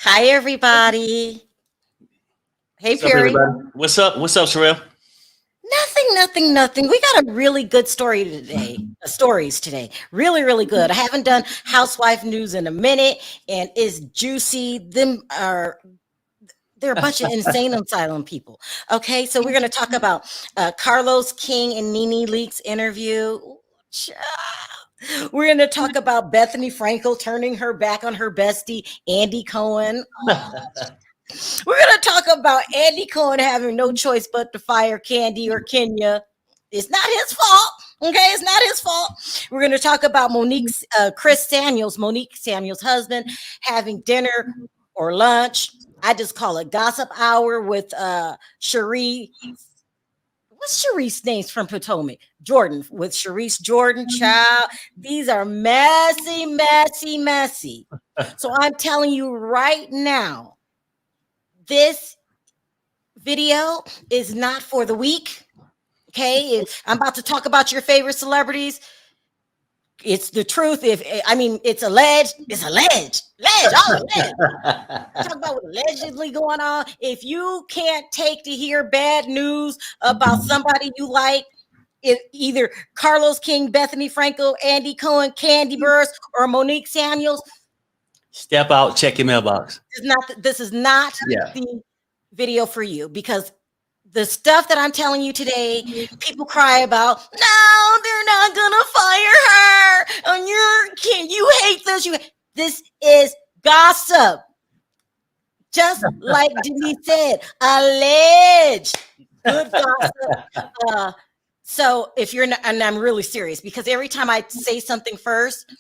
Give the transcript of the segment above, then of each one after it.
Hi, everybody. Hey, What's up, Perry. everybody? What's up, Sharrell? Nothing. We got a really good story today. Stories today. Really good. I haven't done housewife news in a minute, and it's juicy. They're a bunch of insane asylum people. Okay, so we're going to talk about Carlos King and Nene Leakes interview. Ooh, child. We're going to talk about Bethenny Frankel turning her back on her bestie, Andy Cohen. We're going to talk about Andy Cohen having no choice but to fire Kandi or Kenya. It's not his fault. Okay, it's not his fault. We're going to talk about Monique Samuels' husband, having dinner or lunch. I just call it gossip hour with Cherie. What's Cherie's names from Potomac? Jordan, with Cherise Jordan, child. These are messy. So I'm telling you right now, this video is not for the weak. Okay, I'm about to talk about your favorite celebrities. It's the truth. It's alleged. It's alleged. Alleged. Talk about what allegedly going on. If you can't take to hear bad news about somebody you like, either Carlos King, Bethenny Frankel, Andy Cohen, Kandi Burruss, or Monique Samuels, step out, check your mailbox. This is not the video for you, because the stuff that I'm telling you today, people cry about. No, they're not gonna fire her. And you hate this. This is gossip. Just like Denise said, alleged. Good gossip. So if you're not, and I'm really serious, because every time I say something first,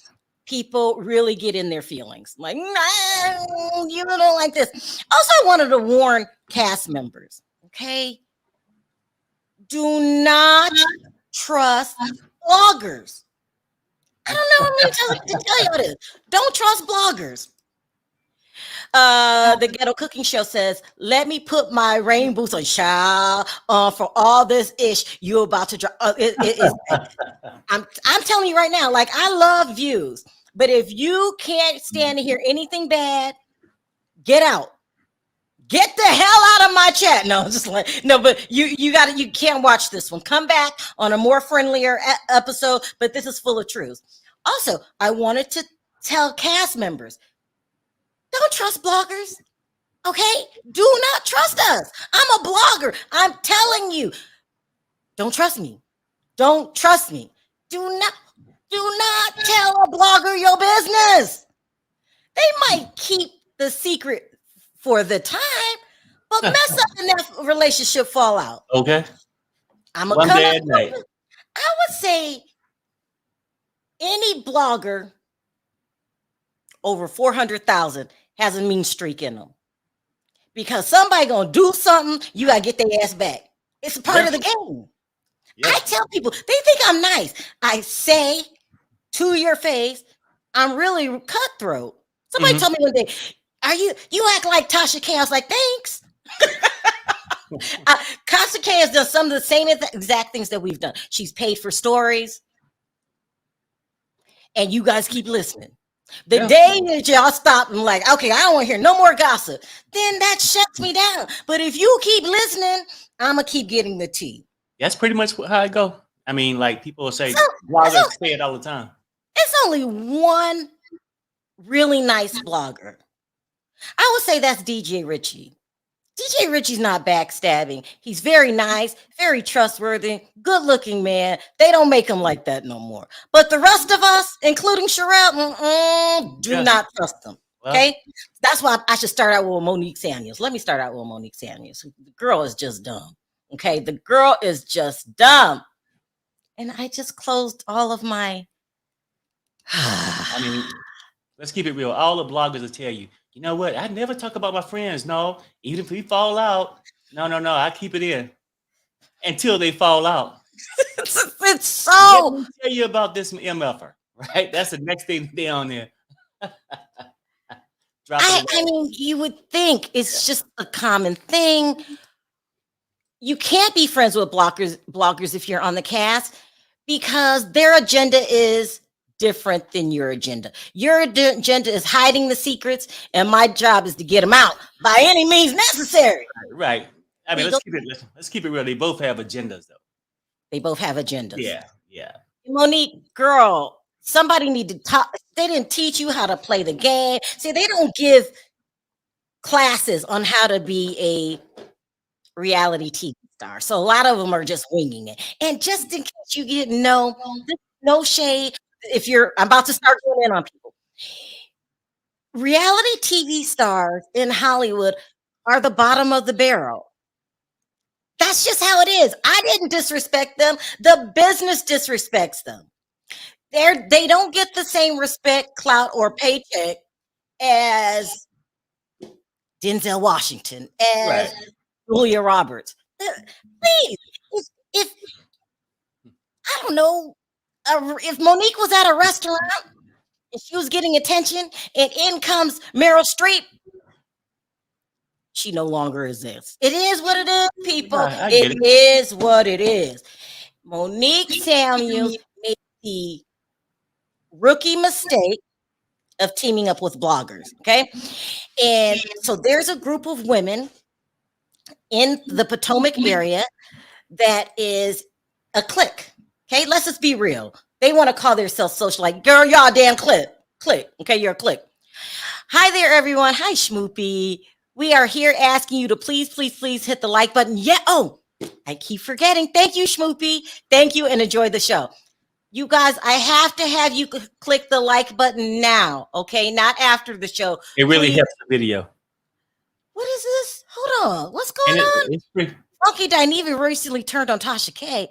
people really get in their feelings. Like, no, you don't like this. Also, I wanted to warn cast members, okay? Do not trust bloggers. I don't know how to tell you this. Don't trust bloggers. The Ghetto Cooking Show says, let me put my rain boots on, child, for all this ish you about to drop. I'm telling you right now, like, I love views, but if you can't stand to hear anything bad, get out. Get the hell out of my chat. No, just like, no, but you can't watch this one. Come back on a more friendlier episode, but this is full of truth. Also, I wanted to tell cast members, don't trust bloggers. Okay? Do not trust us. I'm a blogger. I'm telling you. Don't trust me. Don't trust me. Do not tell a blogger your business. They might keep the secret for the time, but mess up and that relationship fall out. Okay. I'm gonna come up. I would say any blogger over 400,000 has a mean streak in them, because somebody gonna do something, you gotta get their ass back. It's a part of the game. I tell people, they think I'm nice. I say to your face, I'm really cutthroat. Somebody told me one day, you act like Tasha K. I was like, thanks. Tasha K has done some of the same exact things that we've done. She's paid for stories, and you guys keep listening. The day that y'all stop and like, okay, I don't want to hear no more gossip, then that shuts me down. But if you keep listening, I'm gonna keep getting the tea. That's pretty much how I go. I mean, like, people will say, bloggers say it all the time. It's only one really nice blogger. I would say that's DJ Richie. DJ Richie's not backstabbing. He's very nice, very trustworthy, good-looking man. They don't make him like that no more. But the rest of us, including Sharrell, do not trust them. Okay? That's why I should start out with Monique Samuels. Let me start out with Monique Samuels. The girl is just dumb. Okay? The girl is just dumb. And I just closed all of my... I mean, let's keep it real. All the bloggers will tell you, you know what? I never talk about my friends. No, even if we fall out, no, I keep it in until they fall out. It's so. Let me tell you about this MFer, right? That's the next thing they on there. I mean, you would think it's just a common thing. You can't be friends with bloggers if you're on the cast, because their agenda is different than your agenda. Your agenda is hiding the secrets, and my job is to get them out by any means necessary. Right. I mean, Legal. let's keep it real. They both have agendas, though. They both have agendas. Yeah, yeah. Monique, girl, somebody need to talk. They didn't teach you how to play the game. See, they don't give classes on how to be a reality TV star. So a lot of them are just winging it. And just in case you didn't know, no shade. If I'm about to start going in on people. Reality TV stars in Hollywood are the bottom of the barrel. That's just how it is. I didn't disrespect them. The business disrespects them. They don't get the same respect, clout, or paycheck as Denzel Washington, as Julia Roberts. Please, if I don't know, if Monique was at a restaurant and she was getting attention, and in comes Meryl Streep, she no longer exists. It is what it is, people. It is what it is. Monique Samuels made the rookie mistake of teaming up with bloggers. Okay. And so there's a group of women in the Potomac area that is a clique. Okay. Let's just be real. They want to call themselves socialite. Girl, y'all damn clique. Okay. You're a clique. Hi there, everyone. Hi, Schmoopy. We are here asking you to please hit the like button. Yeah. Oh, I keep forgetting. Thank you, Schmoopy. Thank you and enjoy the show. You guys, I have to have you click the like button now, okay? Not after the show. It really helps the video. What is this? Hold on. What's going on? It's free. Funky Dineva recently turned on Tasha K.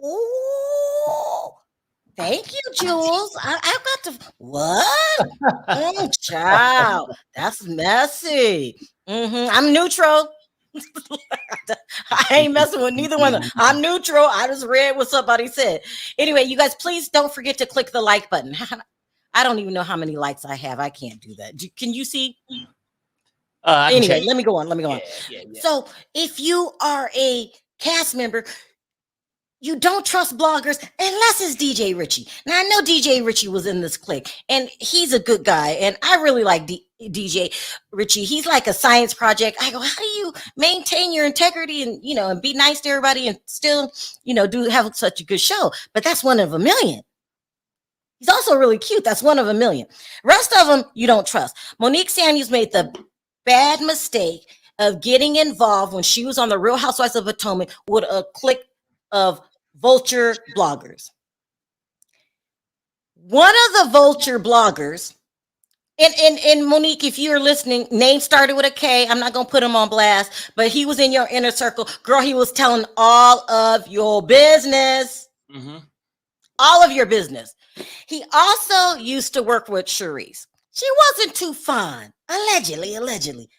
Oh, thank you, Jules. I've got to. What? Oh, child. That's messy. I'm neutral. I ain't messing with neither one. I'm neutral. I just read what somebody said. Anyway, you guys, please don't forget to click the like button. I don't even know how many likes I have. I can't do that. Can you see? Anyway, let me go on. Yeah. So if you are a cast member, you don't trust bloggers unless it's DJ Richie. Now, I know DJ Richie was in this clique, and he's a good guy, and I really like DJ Richie. He's like a science project. I go, how do you maintain your integrity and, and be nice to everybody and still, have such a good show? But that's one of a million. He's also really cute. That's one of a million. Rest of them, you don't trust. Monique Samuels made the bad mistake of getting involved when she was on the Real Housewives of Potomac with a clique of vulture bloggers. One of the vulture bloggers, and Monique, if you're listening, name started with a K. I'm not going to put him on blast, but he was in your inner circle. Girl, he was telling all of your business. All of your business. He also used to work with Charisse. She wasn't too fond, allegedly,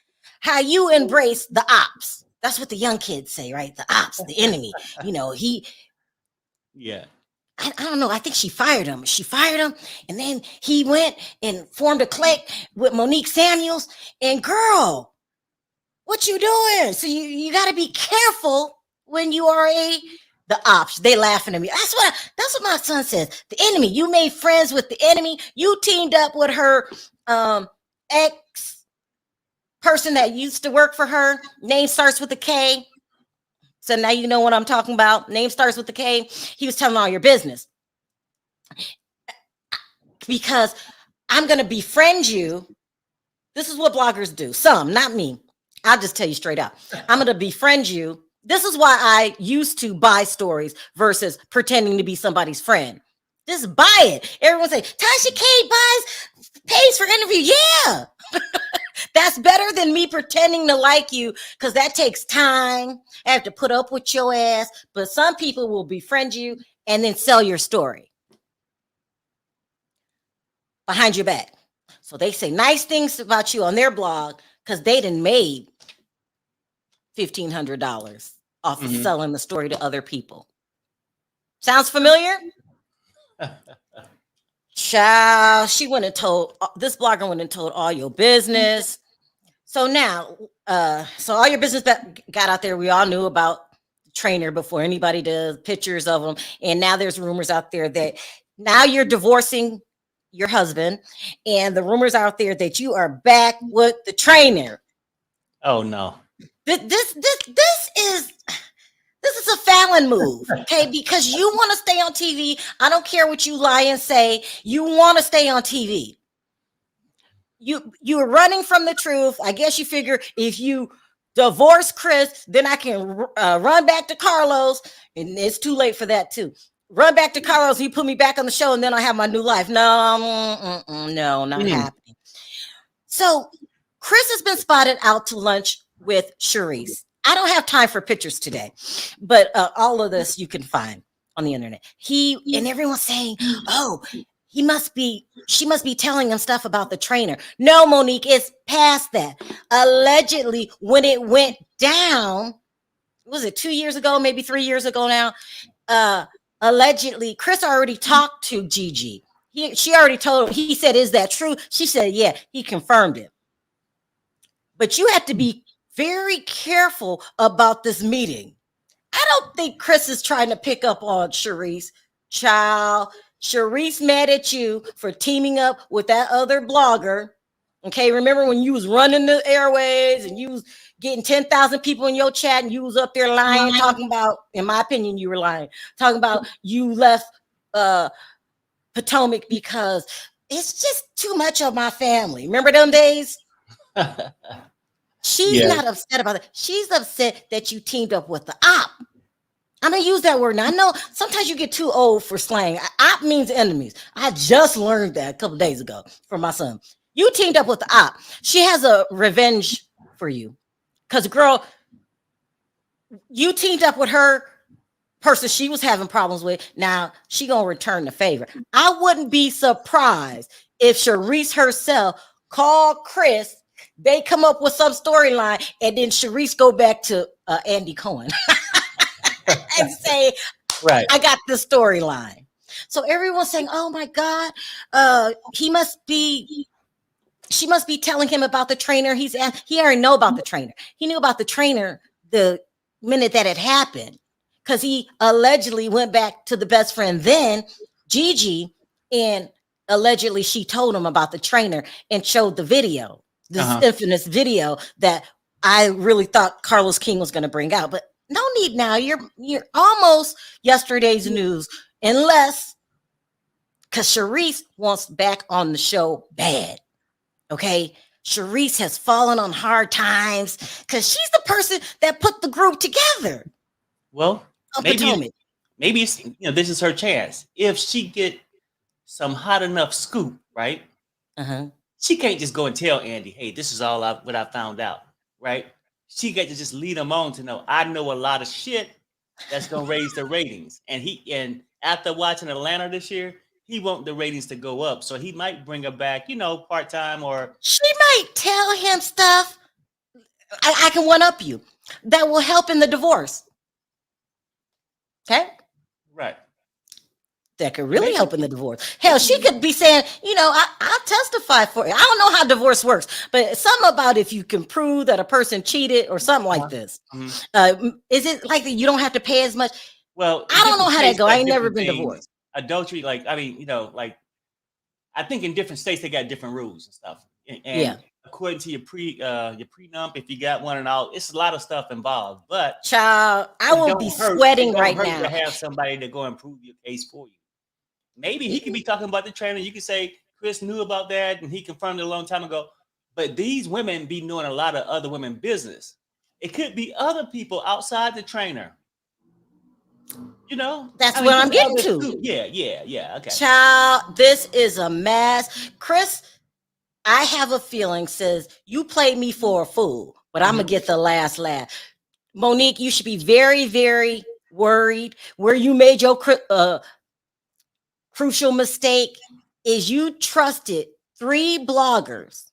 how you embrace the ops. That's what the young kids say, right? The ops, the enemy. Yeah. I don't know. I think she fired him. And then he went and formed a clique with Monique Samuels. And girl, what you doing? So you got to be careful when you are the ops. They laughing at me. That's what my son says. The enemy. You made friends with the enemy. You teamed up with her ex person that used to work for her. Name starts with a K. So now you know what I'm talking about. Name starts with the K. He was telling all your business. Because I'm going to befriend you. This is what bloggers do. Some, not me. I'll just tell you straight out. I'm going to befriend you. This is why I used to buy stories versus pretending to be somebody's friend. Just buy it. Everyone say, Tasha K pays for interview. Yeah. That's better than me pretending to like you, because that takes time. I have to put up with your ass. But some people will befriend you and then sell your story behind your back. So they say nice things about you on their blog because they done made $1,500 off of selling the story to other people. Sounds familiar? Child, this blogger went and told all your business. So now, so all your business that got out there, we all knew about the trainer before anybody does pictures of them. And now there's rumors out there that Now you're divorcing your husband, and the rumors out there that you are back with the trainer. Oh no. This is a Fallon move, okay? Because you want to stay on TV. I don't care what you lie and say. You want to stay on TV. You're running from the truth. I guess you figure if you divorce Chris, then I can run back to Carlos, and it's too late for that too. Run back to Carlos. He put me back on the show, and then I have my new life. No, no, not happening. So Chris has been spotted out to lunch with Charisse. I don't have time for pictures today, but all of this you can find on the internet. And everyone's saying, "Oh, she must be telling him stuff about the trainer." No, Monique, it's past that. Allegedly, when it went down, was it 2 years ago, maybe 3 years ago now? Allegedly, Chris already talked to Gigi. She already told him. He said, "Is that true?" She said, "Yeah." He confirmed it. But you have to be very careful about this meeting. I don't think Chris is trying to pick up on Charisse. Child, Charisse mad at you for teaming up with that other blogger. Okay, remember when you was running the airways and you was getting 10,000 people in your chat and you was up there lying, talking about, in my opinion, you were lying, talking about you left Potomac because it's just too much of my family. Remember them days? She's not upset about it. She's upset that you teamed up with the op. I'm going to use that word now. I know sometimes you get too old for slang. Op means enemies. I just learned that a couple days ago from my son. You teamed up with the op. She has a revenge for you. Because, girl, you teamed up with her person she was having problems with. Now, she going to return the favor. I wouldn't be surprised if Charisse herself called Chris. They come up with some storyline, and then Charisse go back to Andy Cohen and say, "Right, I got this storyline." So everyone's saying, "Oh my God, she must be telling him about the trainer." He already know about the trainer. He knew about the trainer the minute that it happened because he allegedly went back to the best friend then, Gigi, and allegedly she told him about the trainer and showed the video. This infamous video that I really thought Carlos King was going to bring out, but no need now. You're almost yesterday's news, unless because Charisse wants back on the show bad. Okay, Charisse has fallen on hard times because she's the person that put the group together. Well, maybe it's, this is her chance. If she get some hot enough scoop, right? She can't just go and tell Andy, "Hey, this is all what I found out," right? She got to just lead him on to know, I know a lot of shit that's gonna raise the ratings. And after watching Atlanta this year, he want the ratings to go up. So he might bring her back, part-time, or she might tell him stuff. I can one up you that will help in the divorce. Okay? Right. That could really help in the divorce. Hell, she could be saying, I'll testify for it. I don't know how divorce works, but something about if you can prove that a person cheated or something like this. Is it like that you don't have to pay as much? Well, I don't know how that go. I ain't never been divorced. Adultery, I think in different states they got different rules and stuff. And according to your prenup, if you got one and all, it's a lot of stuff involved. But child, I will be sweating right now to have somebody to go and prove your case for you. Maybe he could be talking about the trainer. You could say Chris knew about that and he confirmed it a long time ago. But these women be knowing a lot of other women business. It could be other people outside the trainer. That's what I'm getting to. Yeah. Okay. Child, this is a mess. Chris, I have a feeling, says, you played me for a fool, but I'm going to get the last laugh. Monique, you should be very, very worried. Where you made your crucial mistake is you trusted 3 bloggers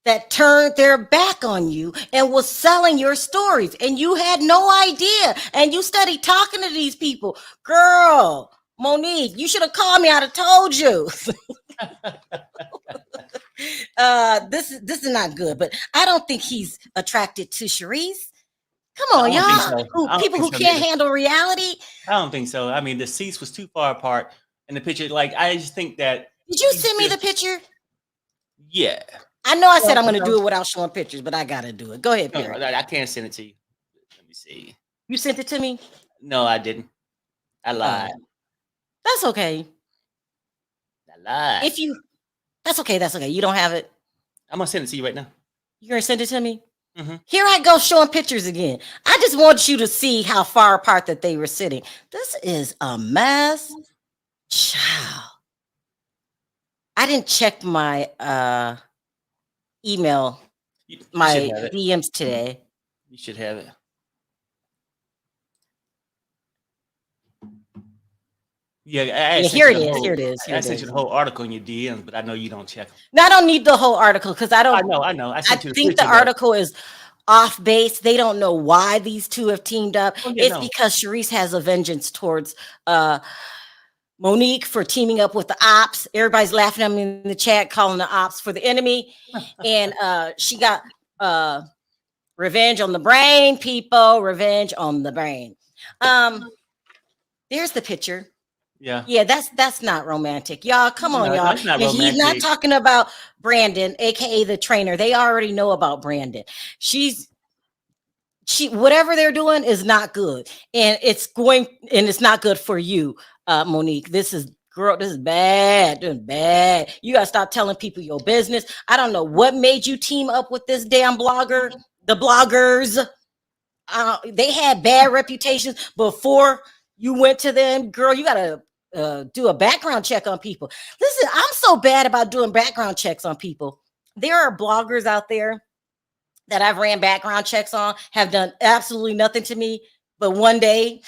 that turned their back on you and was selling your stories, and you had no idea, and you studied talking to these people. Girl, Monique, you should have called me. I'd have told you. This is not good, but I don't think he's attracted to Charisse. Come on, y'all. So. People who can't handle reality. I don't think so. I mean, the seats was too far apart. And the picture, like, I just think that. Did you send me the picture? Yeah. I know I said I'm going to do it without showing pictures, but I got to do it. Go ahead, Perry. No, I can't send it to you. Let me see. You sent it to me? No, I didn't. I lied. That's okay. I lied. That's okay. That's okay. You don't have it? I'm going to send it to you right now. You're going to send it to me? Mm-hmm. Here I go showing pictures again. I just want you to see how far apart that they were sitting. This is a mess. Child. I didn't check my email, my DMs today. You should have it. Yeah, here it is. Here it is. I sent you the whole article in your DMs, but I know you don't check them. No, I don't need the whole article because I don't. I know. I think the article is off base. They don't know why these two have teamed up. It's because Sharice has a vengeance towards Monique for teaming up with the ops. Everybody's laughing at me in the chat, calling the ops for the enemy. And she got revenge on the brain, people. Revenge on the brain. There's the picture. Yeah, that's not romantic. Y'all, come on, y'all. And he's not talking about Brandon, aka the trainer. They already know about Brandon. She whatever they're doing is not good. And it's not good for you, Monique. This is bad. Doing bad. You gotta stop telling people your business. I don't know what made you team up with this damn blogger. The bloggers. They had bad reputations before you went to them. Girl, you gotta do a background check on people. Listen, I'm so bad about doing background checks on people. There are bloggers out there that I've ran background checks on, have done absolutely nothing to me. But one day,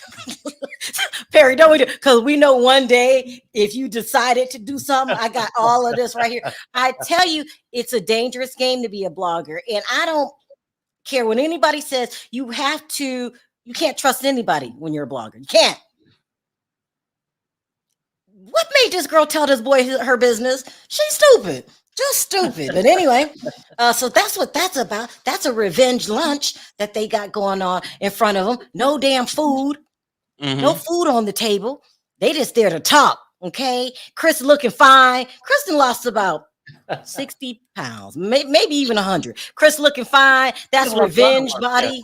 Perry, don't we do? Because we know one day, if you decided to do something, I got all of this right here. I tell you, it's a dangerous game to be a blogger. And I don't care when anybody says you can't trust anybody when you're a blogger. You can't. What made this girl tell this boy her business? She's stupid. Just stupid. But anyway, so that's what that's about. That's a revenge lunch that they got going on in front of them. No damn food. Mm-hmm. No food on the table. They just there to talk. Okay. Chris looking fine. Kristen lost about 60 pounds, maybe even 100. Chris looking fine. That's revenge body.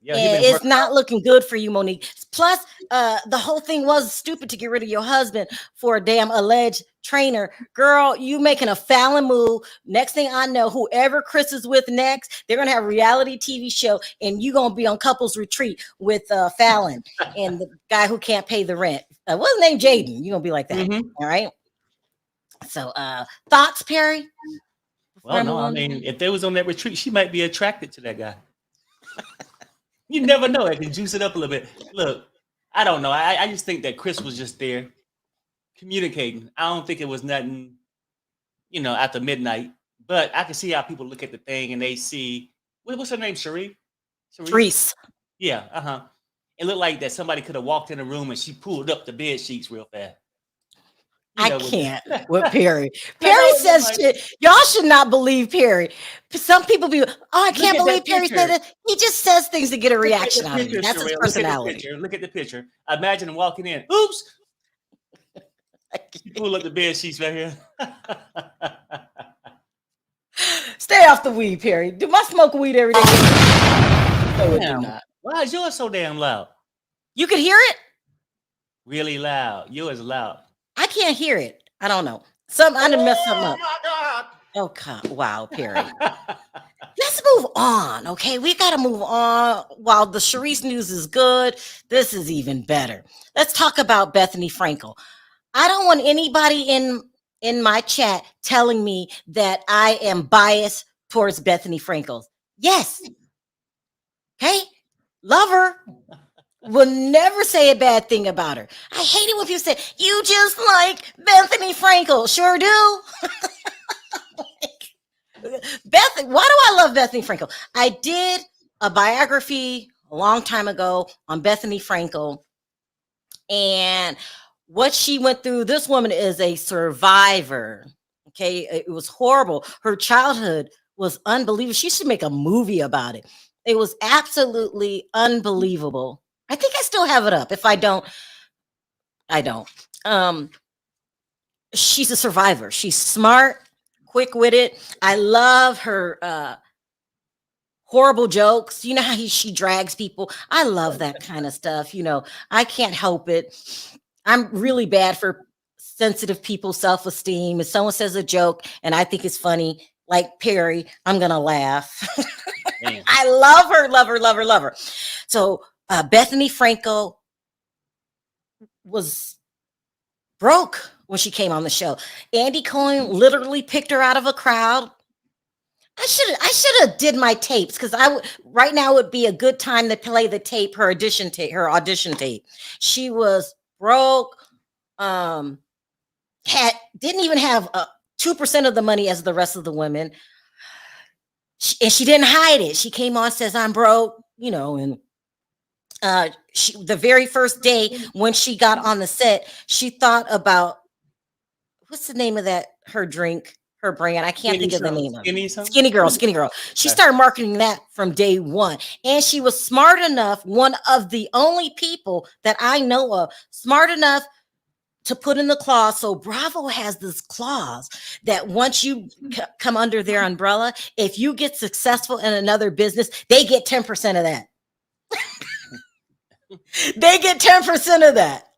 Yeah, and it's not looking good for you, Monique. Plus, the whole thing was stupid to get rid of your husband for a damn alleged trainer. Girl, you making a Fallon move. Next thing I know, whoever Chris is with next, they're going to have a reality TV show, and you're going to be on couples retreat with Fallon and the guy who can't pay the rent. What's his name? Jaden. You're going to be like that. Mm-hmm. All right. So, thoughts, Perry? Well, no, I mean, if they was on that retreat, she might be attracted to that guy. You never know. I can juice it up a little bit. Look, I don't know. I just think that Chris was just there communicating. I don't think it was nothing, after midnight. But I can see how people look at the thing and they see, what's her name, Cherie? Reese. Yeah, uh-huh. It looked like that somebody could have walked in the room and she pulled up the bed sheets real fast. I can't with Perry. Perry says shit. Y'all should not believe Perry. Some people be, I can't believe Perry said that. He just says things to get a reaction out of you. That's his personality. Look at the picture. Imagine him walking in. Oops. Pull up the bed sheets right here. Stay off the weed, Perry. Do I smoke weed every day? No, it do not. Why is yours so damn loud? You could hear it? Really loud. Yours loud. I can't hear it. I don't know. I done messed something up. My God. Oh, God. Wow, Perry. Let's move on, okay? We got to move on. While the Sharice news is good, this is even better. Let's talk about Bethenny Frankel. I don't want anybody in my chat telling me that I am biased towards Bethenny Frankel. Yes. Okay? Love her. Will never say a bad thing about her. I hate it when people say, you just like Bethenny Frankel. Sure do. Why do I love Bethenny Frankel? I did a biography a long time ago on Bethenny Frankel. And what she went through, this woman is a survivor. Okay. It was horrible. Her childhood was unbelievable. She should make a movie about it. It was absolutely unbelievable. I think I still have it up. If I don't, I don't. Um, she's a survivor. She's smart, quick-witted. I love her horrible jokes. You know how she drags people. I love that kind of stuff. I can't help it. I'm really bad for sensitive people's self-esteem. If someone says a joke and I think it's funny, like Perry, I'm gonna laugh. I love her, love her, love her, love her. So Bethenny Frankel was broke when she came on the show. Andy Cohen literally picked her out of a crowd. I should have did my tapes, because right now would be a good time to play the tape, her audition tape. She was broke, didn't even have 2% of the money as the rest of the women. And she didn't hide it. She came on, says, I'm broke, and the very first day when she got on the set, she thought about, what's the name of her drink, her brand? I can't think of the name of it. Skinny Girl. She started marketing that from day one. And she was smart enough, one of the only people that I know of, smart enough to put in the clause. So Bravo has this clause that once you come under their umbrella, if you get successful in another business, they get 10% of that. They get 10% of that.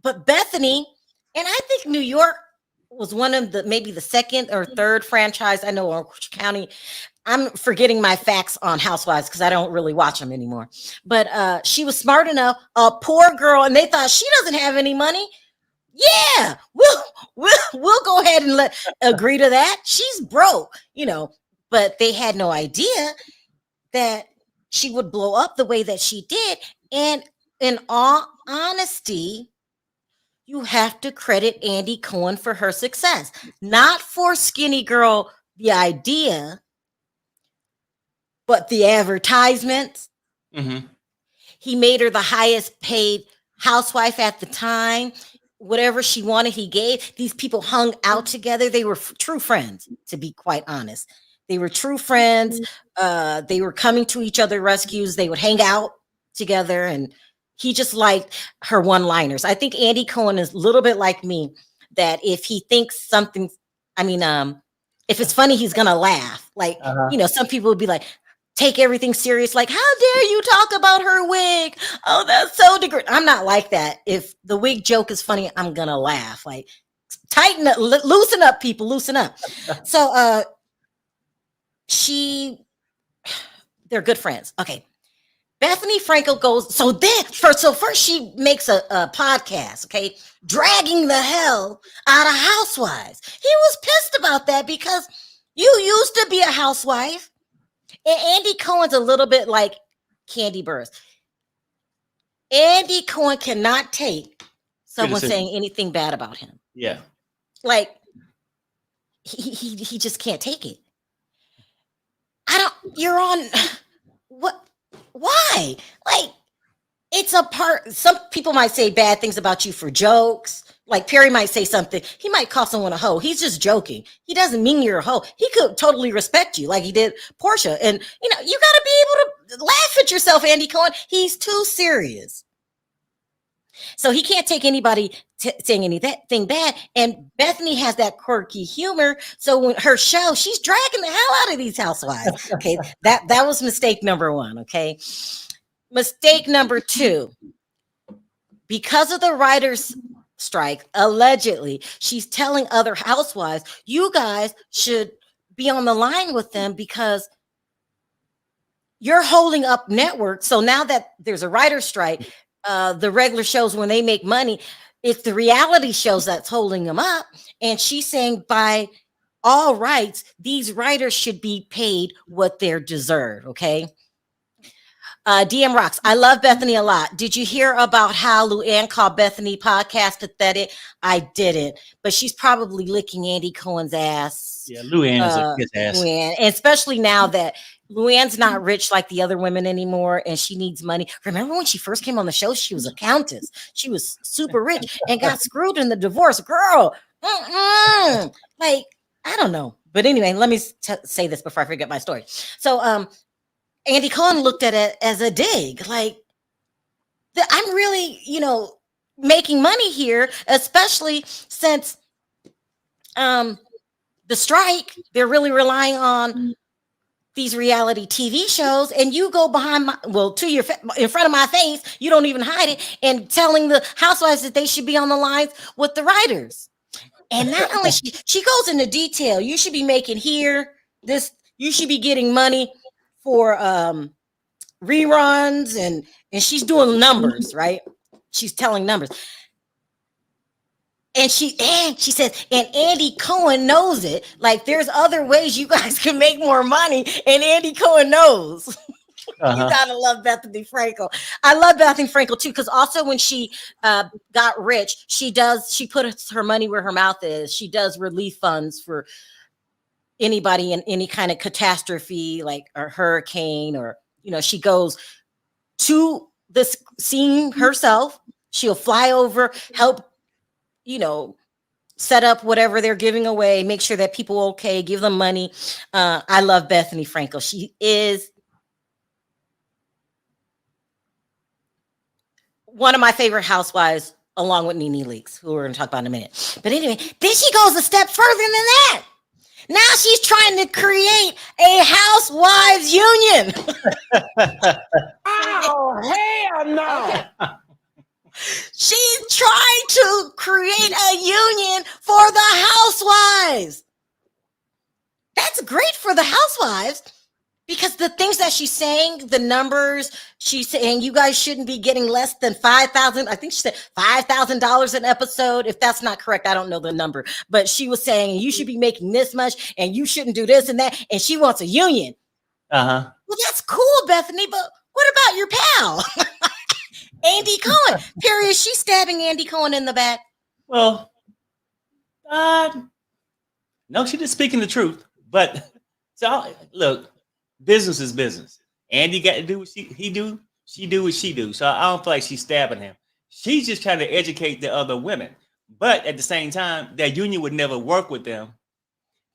But Bethenny, and I think New York was one of maybe the second or third franchise I know, Orange County. I'm forgetting my facts on Housewives because I don't really watch them anymore. But she was smart enough, a poor girl, and they thought she doesn't have any money. Yeah, we'll go ahead and agree to that. She's broke, but they had no idea that she would blow up the way that she did. And in all honesty, you have to credit Andy Cohen for her success, not for Skinny Girl, the idea, but the advertisements. Mm-hmm. He made her the highest paid housewife at the time. Whatever she wanted, he gave. These people hung out together. They were true friends, to be quite honest. They were true friends. They were coming to each other rescues. They would hang out together, and he just liked her one-liners. I think Andy Cohen is a little bit like me, that if he thinks something, if it's funny, he's gonna laugh. Some people would be like, take everything serious. Like, how dare you talk about her wig? Oh, that's so degrading. I'm not like that. If the wig joke is funny, I'm gonna laugh. Like, tighten up, loosen up, people, loosen up. So they're good friends. Okay. Bethenny Frankel goes, first she makes a podcast, okay, dragging the hell out of housewives. He was pissed about that because you used to be a housewife. And Andy Cohen's a little bit like Kandi Burruss. Andy Cohen cannot take someone saying anything bad about him. Yeah. Like, he just can't take it. You're on, what? Why? Like, it's a part. Some people might say bad things about you for jokes. Like Perry might say something. He might call someone a hoe. He's just joking. He doesn't mean you're a hoe. He could totally respect you like he did Portia. And, you got to be able to laugh at yourself, Andy Cohen. He's too serious. So he can't take anybody saying anything bad. And Bethenny has that quirky humor. So when her show, she's dragging the hell out of these housewives. Okay, that was mistake number one. Okay, mistake number two. Because of the writers' strike, allegedly, she's telling other housewives, you guys should be on the line with them because you're holding up networks. So now that there's a writer's strike, the regular shows, when they make money, it's the reality shows that's holding them up. And she's saying, by all rights, these writers should be paid what they're deserved. Okay. DM Rocks, I love Bethenny a lot. Did you hear about how Luann called Bethenny podcast pathetic? I didn't, but she's probably licking Andy Cohen's ass. Yeah, Luann is a good ass. Luann, and especially now that Luann's not rich like the other women anymore, and she needs money. Remember when she first came on the show, she was a countess. She was super rich and got screwed in the divorce. Girl, like, I don't know. But anyway, let me say this before I forget my story. So Andy Cohen looked at it as a dig. Like, I'm really, making money here, especially since the strike. They're really relying on these reality TV shows, and you go behind my in front of my face. You don't even hide it, and telling the housewives that they should be on the lines with the writers. And not only she goes into detail. You should be making here this. You should be getting money for reruns, and she's doing numbers, right? She's telling numbers. And she says, and Andy Cohen knows it. Like, there's other ways you guys can make more money, and Andy Cohen knows. You gotta love Bethenny Frankel. I love Bethenny Frankel too, because also when she got rich, she puts her money where her mouth is. She does relief funds for anybody in any kind of catastrophe, like a hurricane, or she goes to this scene herself. She'll fly over, help set up whatever they're giving away, make sure that people are okay, give them money. I love Bethenny Frankel. She is one of my favorite housewives, along with Nene Leakes, who we're going to talk about in a minute. But anyway, then she goes a step further than that. Now she's trying to create a housewives union. Oh, hell no. She's trying to create a union for the housewives. That's great for the housewives, because the things that she's saying, the numbers, she's saying you guys shouldn't be getting less than $5,000. I think she said $5,000 an episode. If that's not correct, I don't know the number. But she was saying you should be making this much, and you shouldn't do this and that. And she wants a union. Well, that's cool, Bethenny. But what about your pal? Andy Cohen. Period. She's stabbing Andy Cohen in the back. Well, no, she's just speaking the truth. But so look, business is business. Andy got to do what he do. She do what she do. So I don't feel like she's stabbing him. She's just trying to educate the other women. But at the same time, that union would never work with them,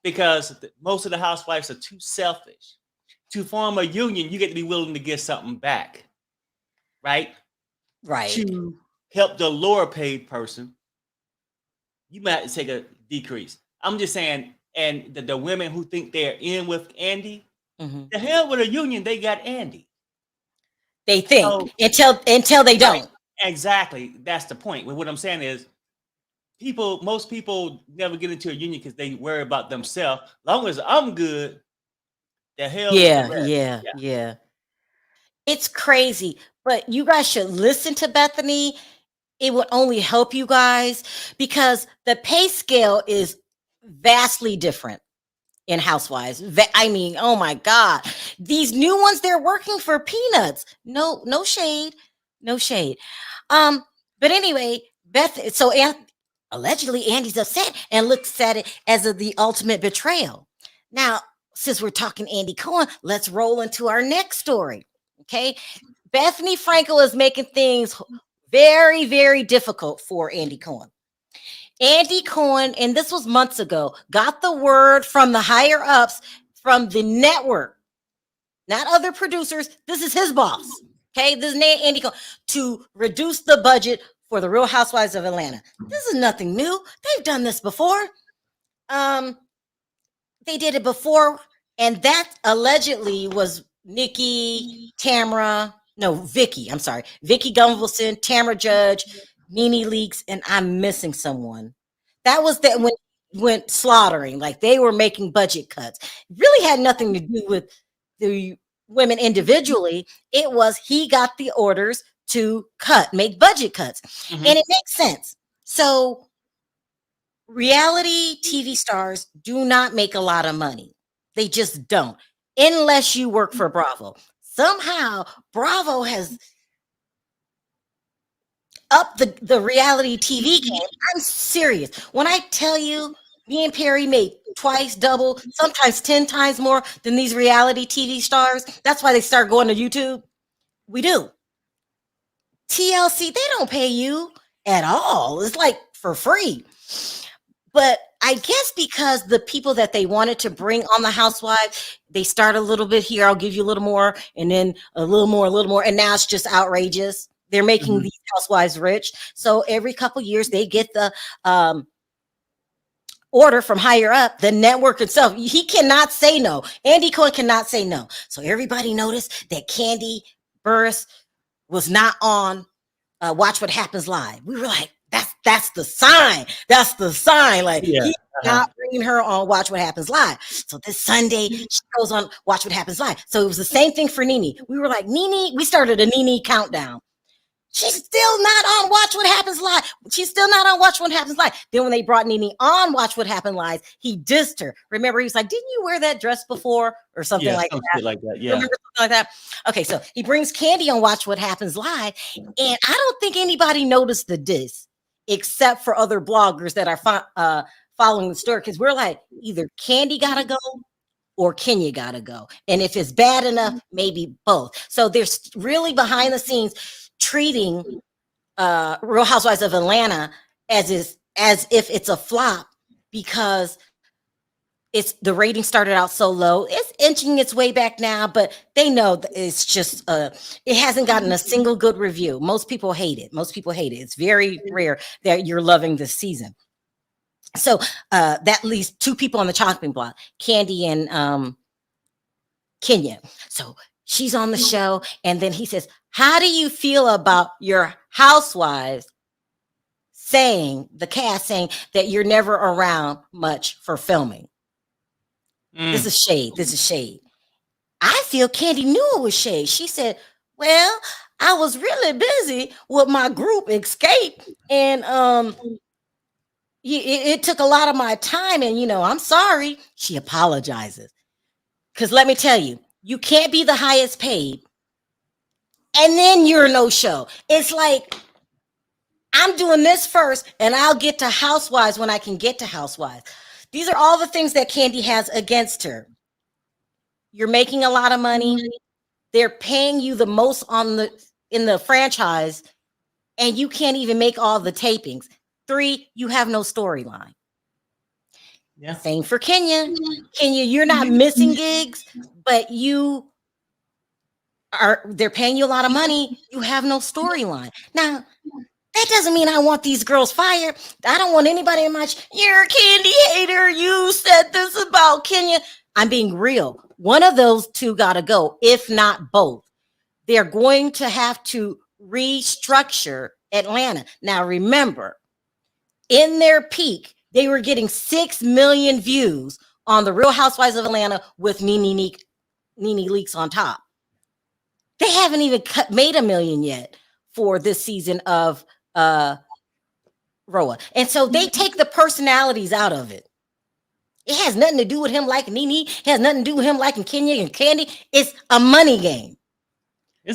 because most of the housewives are too selfish. To form a union, you get to be willing to give something back, right? Right. To help the lower paid person, you might take a decrease. I'm just saying, and the women who think they're in with Andy, the hell with a union, they got Andy. They think until they don't. Exactly. That's the point. What I'm saying is, most people never get into a union because they worry about themselves. Long as I'm good, the hell. Yeah. It's crazy, but you guys should listen to Bethenny. It would only help you guys, because the pay scale is vastly different in Housewives. I mean, oh my God, these new ones, they're working for peanuts. No shade. But anyway, allegedly Andy's upset and looks at it as the ultimate betrayal. Now, since we're talking Andy Cohen, let's roll into our next story. Okay, Bethenny Frankel is making things very, very difficult for Andy Cohen. Andy Cohen, and this was months ago, got the word from the higher ups from the network, not other producers. This is his boss. Okay, this is Andy Cohen, to reduce the budget for the Real Housewives of Atlanta. This is nothing new. They've done this before. They did it before, and that allegedly was Vicky Gunvalson, Tamra Judge, Nene Leakes, and I'm missing someone. That was that when went slaughtering, like they were making budget cuts. It really had nothing to do with the women individually. It was he got the orders to make budget cuts. And it makes sense. So reality TV stars do not make a lot of money. They just don't, unless you work for Bravo. Somehow Bravo has upped the reality TV game. I'm serious. When I tell you, me and Perry make twice, double, sometimes 10 times more than these reality TV stars. That's why they start going to YouTube. We do. TLC, they don't pay you at all. It's like for free. But I guess because the people that they wanted to bring on the Housewives, they start a little bit here, I'll give you a little more, and then a little more, and now it's just outrageous. They're making these housewives rich. So every couple years they get the order from higher up, the network itself. He cannot say no. Andy Cohen cannot say no. So everybody noticed that Kandi Burruss was not on Watch What Happens Live. We were like, that's the sign. That's the sign. Like he's not bringing her on Watch What Happens Live. So this Sunday she goes on Watch What Happens Live. So it was the same thing for Nene. We were like, Nene, we started a Nene countdown. She's still not on Watch What Happens Live. She's still not on Watch What Happens Live. Then when they brought Nene on Watch What Happens Live, he dissed her. Remember, he was like, didn't you wear that dress before? Or something like that. Like that. Yeah. Remember something like that? Okay, so he brings Kandi on Watch What Happens Live. And I don't think anybody noticed the diss except for other bloggers that are following the story. Because we're like, either Kandi gotta go or Kenya gotta go. And if it's bad enough, maybe both. So there's really behind the scenes treating Real Housewives of Atlanta as if it's a flop because the rating started out so low. It's inching its way back now, but they know that it's just it hasn't gotten a single good review. Most people hate it. It's very rare that you're loving this season. So that leaves two people on the chopping block, Kandi and Kenya. So she's on the show, and then he says, how do you feel about your housewives saying that you're never around much for filming? This is shade. I feel Kandi knew it was shade. She said, well, I was really busy with my group Escape, and it took a lot of my time, and I'm sorry. She apologizes. Because let me tell you, you can't be the highest paid and then you're no show. It's like, I'm doing this first and I'll get to Housewives when I can get to Housewives. These are all the things that Kandi has against her. You're making a lot of money. They're paying you the most in the franchise, and you can't even make all the tapings. 3, you have no storyline. Yeah. Same for Kenya. Kenya, you're not missing gigs, but they're paying you a lot of money. You have no storyline. Now, that doesn't mean I want these girls fired. I don't want anybody in my you're a Kandi hater. You said this about Kenya. I'm being real. One of those two got to go, if not both. They're going to have to restructure Atlanta. Now, remember, in their peak, they were getting 6 million views on the Real Housewives of Atlanta with Nene Leakes on top. They haven't even made 1 million yet for this season of Roa. And so they take the personalities out of it. It has nothing to do with him liking Nene. It has nothing to do with him liking Kenya and Kandi. It's a money game.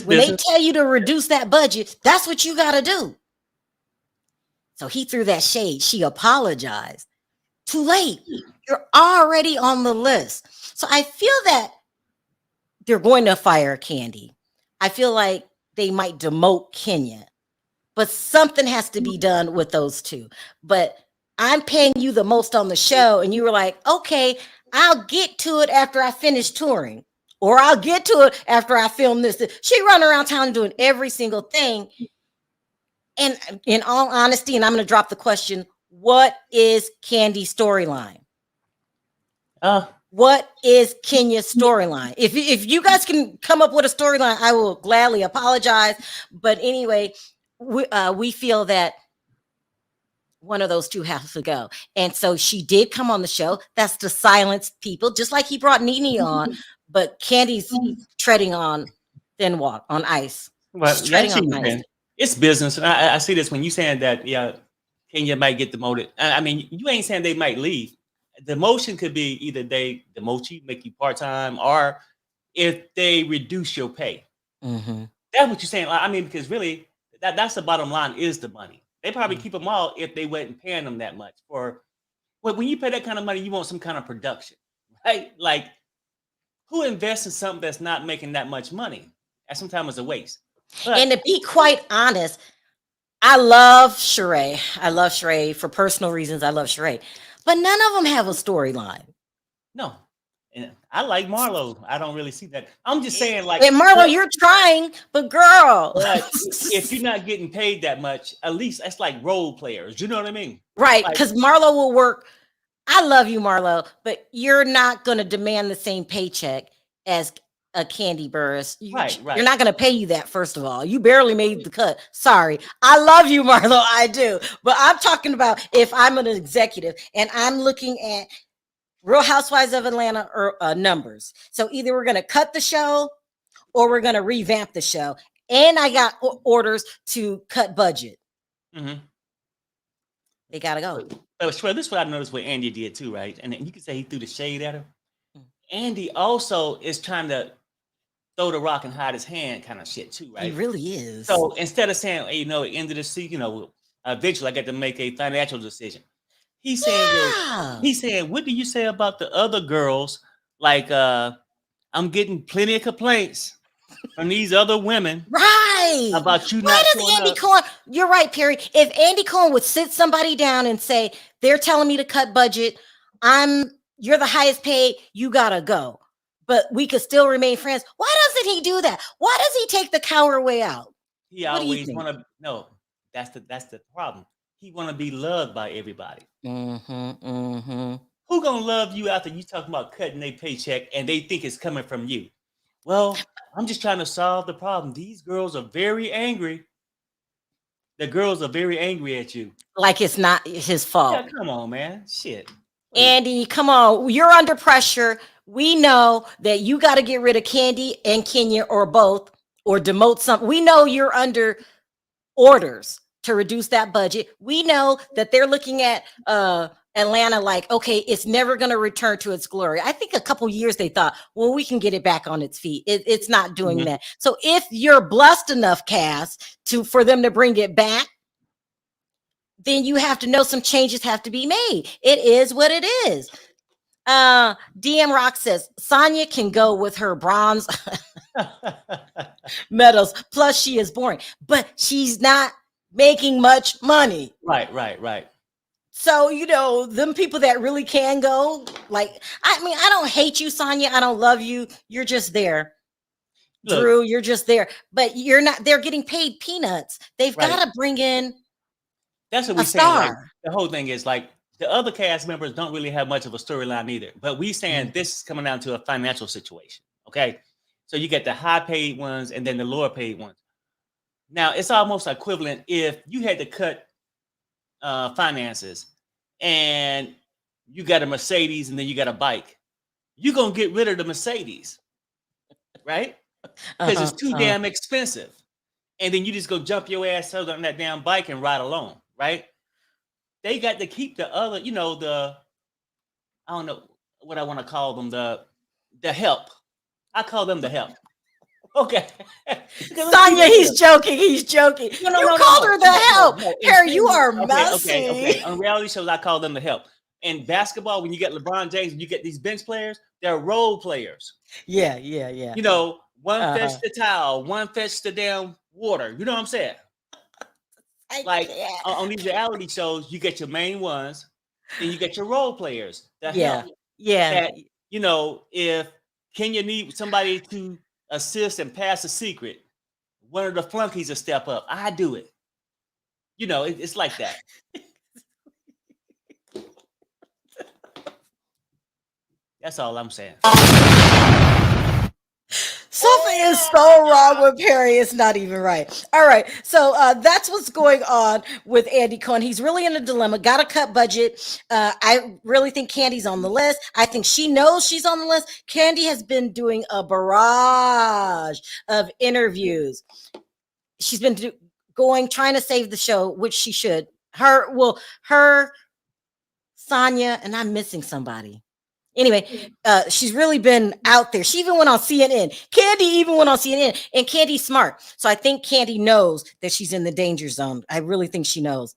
When they tell you to reduce that budget, that's what you got to do. So he threw that shade. She apologized. Too late. You're already on the list. So I feel that they're going to fire Kandi. I feel like they might demote Kenya. But something has to be done with those two. But I'm paying you the most on the show. And you were like, okay, I'll get to it after I finish touring. Or I'll get to it after I film this. She run around town doing every single thing. And in all honesty, and I'm going to drop the question, what is Kandi's storyline? What is Kenya's storyline? If you guys can come up with a storyline, I will gladly apologize. But anyway, we feel that one of those two has to go. And so she did come on the show. That's to silence people, just like he brought Nene on. But Kandi's treading on thin walk, on ice. Well, it's business. I see this when you saying that, Kenya might get demoted. I mean, you ain't saying they might leave. Demotion could be either they demote you, make you part-time, or if they reduce your pay. Mm-hmm. That's what you're saying. I mean, because really, that's the bottom line, is the money. They probably keep them all if they wasn't paying them that much. When you pay that kind of money, you want some kind of production, right? Like, who invests in something that's not making that much money? That sometimes is a waste. But, and to be quite honest, I love Sharrell. For personal reasons, I love Sharrell. But none of them have a storyline. No. And I like Marlo. I don't really see that. I'm just saying, like, and Marlo, you're trying, but girl. but if you're not getting paid that much, at least that's like role players. You know what I mean? Right, Like, because Marlo will work. I love you, Marlo, but you're not going to demand the same paycheck as a Kandi Burruss. right. You're not going to pay you that, first of all. You barely made the cut. Sorry. I love you, Marlo. I do. But I'm talking about if I'm an executive and I'm looking at Real Housewives of Atlanta or numbers. So either we're going to cut the show or we're going to revamp the show. And I got orders to cut budget. Mm-hmm. They got to go. But Spreaker, this is what I noticed what Andy did too, right? And you can say he threw the shade at her. Andy also is trying to throw the rock and hide his hand kind of shit too, right? He really is. So instead of saying, hey, at the end of the season, eventually I got to make a financial decision. He's saying, what do you say about the other girls? Like, I'm getting plenty of complaints from these other women, right? About you. Why does Andy Cohen? You're right, Perry. If Andy Cohen would sit somebody down and say, "They're telling me to cut budget. You're the highest paid. You gotta go." But we could still remain friends. Why doesn't he do that? Why does he take the coward way out? He always want to. No, that's the problem. He want to be loved by everybody. Who gonna love you after you talking about cutting their paycheck and they think it's coming from you? Well, I'm just trying to solve the problem. These girls are very angry. The girls are very angry at you. Like it's not his fault. Yeah, come on, man. Shit. Andy, come on. You're under pressure. We know that you got to get rid of Kandi and Kenya or both or demote something. We know you're under orders to reduce that budget. We know that they're looking at Atlanta like, okay, it's never going to return to its glory. I think a couple years they thought, well, we can get it back on its feet. It's not doing that. So if you're blessed enough, Cass, for them to bring it back, then you have to know some changes have to be made. It is what it is. DM Rock says Sonya can go with her bronze medals. Plus, she is boring, but she's not making much money. Right. So, them people that really can go, like, I mean, I don't hate you, Sonya. I don't love you. You're just there. Look, Drew, you're just there. But you're not, they're getting paid peanuts. They've got to bring in that's what we're saying. Like, the whole thing is like the other cast members don't really have much of a storyline either. But we saying this is coming down to a financial situation. Okay. So you get the high paid ones and then the lower paid ones. Now it's almost equivalent if you had to cut finances and you got a Mercedes and then you got a bike. You're going to get rid of the Mercedes, right? Because it's too damn expensive. And then you just go jump your ass on that damn bike and ride along, right? They got to keep the other, I don't know what I want to call them, the help. I call them the help. Okay. Sonya, he's joking. He's joking. No, you called her the help. Harry, you are messy. Okay. On reality shows, I call them the help. In basketball, when you get LeBron James and you get these bench players, they're role players. Yeah. One fetch the towel, one fetch the damn water. You know what I'm saying? On these reality shows, you get your main ones, and you get your role players. Yeah. That, if Kenya need somebody to assist and pass a secret, one of the flunkies will step up. I do it. It's like that. That's all I'm saying. Something is so wrong with Perry. It's not even right. All right. So that's what's going on with Andy Cohen. He's really in a dilemma. Got to cut budget. I really think Kandi's on the list. I think she knows she's on the list. Kandi has been doing a barrage of interviews. She's been trying to save the show, which she should. Her, Sonya, and I'm missing somebody. Anyway, she's really been out there. She even went on CNN. Kandi even went on CNN, and Kandi's smart. So I think Kandi knows that she's in the danger zone. I really think she knows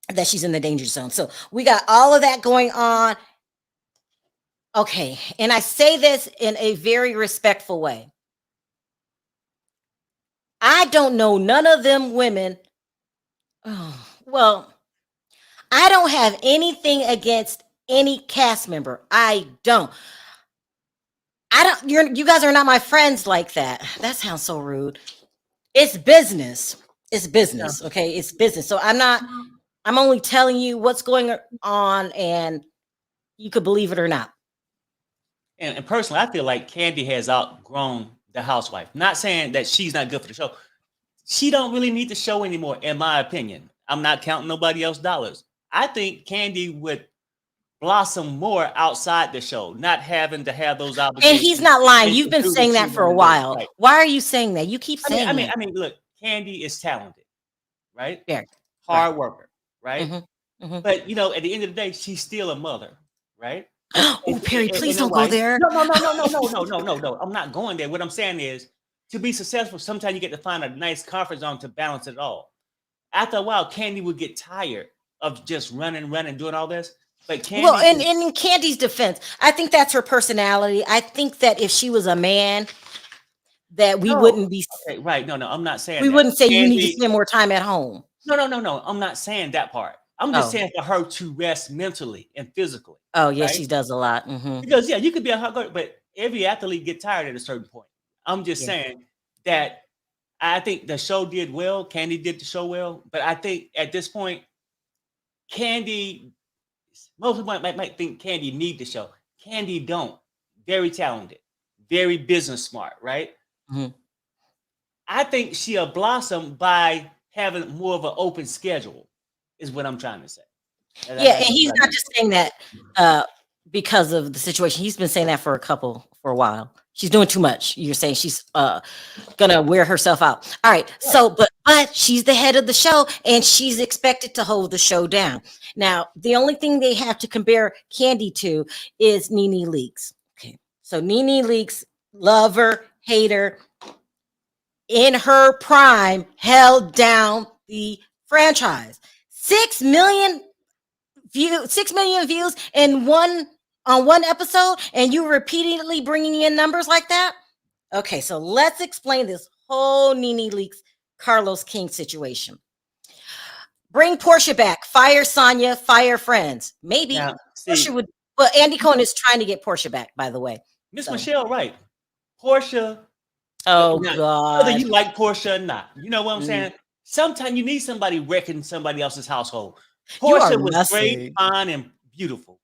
that she's in the danger zone. So we got all of that going on. Okay, and I say this in a very respectful way. I don't know none of them women. Oh, well, I don't have anything against any cast member. I don't. You guys are not my friends like that. That sounds so rude. It's business. It's business. Yeah. Okay. It's business. So I'm only telling you what's going on, and you could believe it or not. And personally, I feel like Kandi has outgrown the housewife. Not saying that she's not good for the show. She don't really need the show anymore, in my opinion. I'm not counting nobody else's dollars. I think Kandi would blossom more outside the show, not having to have those obligations. And he's not lying. and You've been do what saying she that for a wanna do. while. Right. Why are you saying that? You keep saying that. I mean, look, Kandi is talented, right? Yeah. Hard worker, right? Mm-hmm. Mm-hmm. But you know, at the end of the day, she's still a mother, right? Oh, Perry, please don't go wife. there. No. I'm not going there. What I'm saying is, to be successful, sometimes you get to find a nice comfort zone to balance it all. After a while, Kandi would get tired of just running, doing all this. But Kandi, Well, and in Candy's defense, I think that's her personality. I think that if she was a man, that we wouldn't be okay, right. No, I'm not saying we that. wouldn't say you need to Kandi- spend more time at home. No. I'm not saying that part. I'm just saying for her to rest mentally and physically. Oh, yeah, right? she does a lot. Mm-hmm. Because you could be a hard worker, but every athlete get tired at a certain point. I'm just saying that I think the show did well. Kandi did the show well, but I think at this point, Kandi, most people might think Kandi need the show. Kandi don't. Very talented, very business smart, right? Mm-hmm. I think she'll blossom by having more of an open schedule, is what I'm trying to say. And he's not just saying that because of the situation. He's been saying that for a while. She's doing too much. You're saying she's gonna wear herself out. All right. Yeah. So, but she's the head of the show, and she's expected to hold the show down. Now, the only thing they have to compare Kandi to is Nene Leakes. Okay. So Nene Leakes, lover, hater, in her prime, held down the franchise. 6 million views in one episode, and you repeatedly bringing in numbers like that. Okay, so let's explain this whole Nene Leakes Carlos King situation. Bring Portia back, fire Sonya, fire friends. Maybe Portia would. Well, Andy Cohen is trying to get Portia back, by the way. Miss Michelle, right? Portia. Oh God! Whether you like Portia or not, you know what I'm saying. Sometimes you need somebody wrecking somebody else's household. Portia was great, fine, and beautiful.